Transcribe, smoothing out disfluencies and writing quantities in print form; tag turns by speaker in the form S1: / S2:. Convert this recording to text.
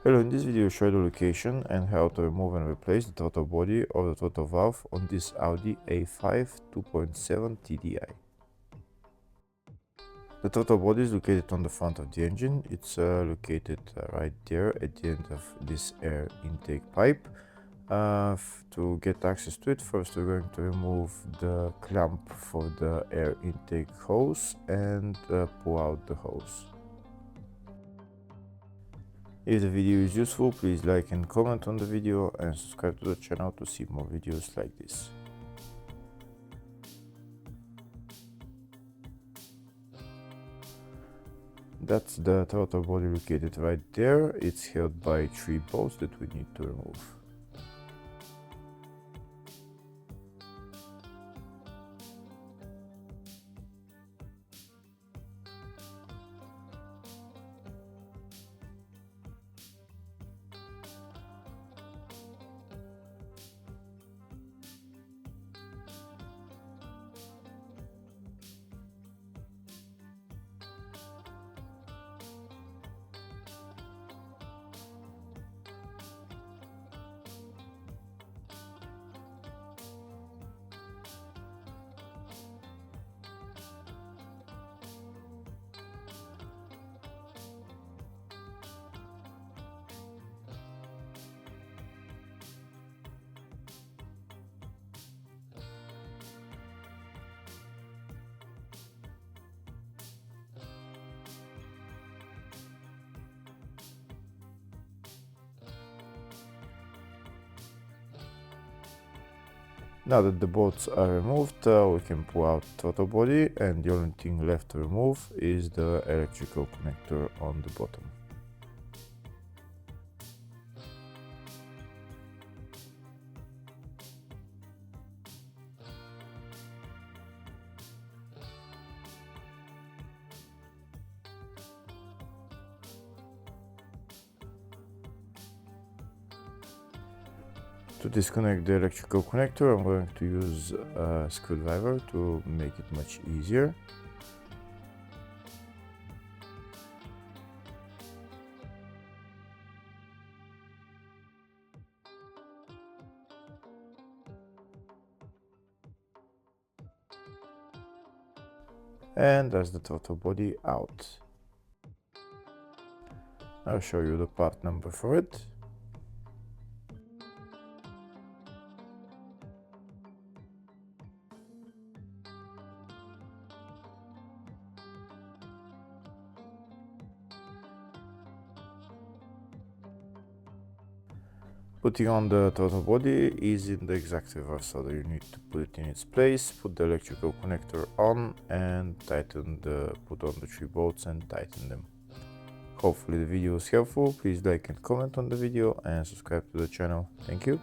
S1: Hello, in this video I'll show you the location and how to remove and replace the throttle body or the throttle valve on this Audi A5 2.7 TDI. The throttle body is located on the front of the engine. It's located right there at the end of this air intake pipe. To get access to it, first we're going to remove the clamp for the air intake hose and pull out the hose. If the video is useful, please like and comment on the video and subscribe to the channel to see more videos like this. That's the throttle body located right there. It's held by 3 bolts that we need to remove. Now that the bolts are removed, we can pull out the throttle body, and the only thing left to remove is the electrical connector on the bottom. To disconnect the electrical connector, I'm going to use a screwdriver to make it much easier. And that's the throttle body out. I'll show you the part number for it. Putting on the throttle body is in the exact reverse order. You need to put it in its place, put the electrical connector on and put on the 3 bolts and tighten them. Hopefully the video was helpful. Please like and comment on the video and subscribe to the channel. Thank you.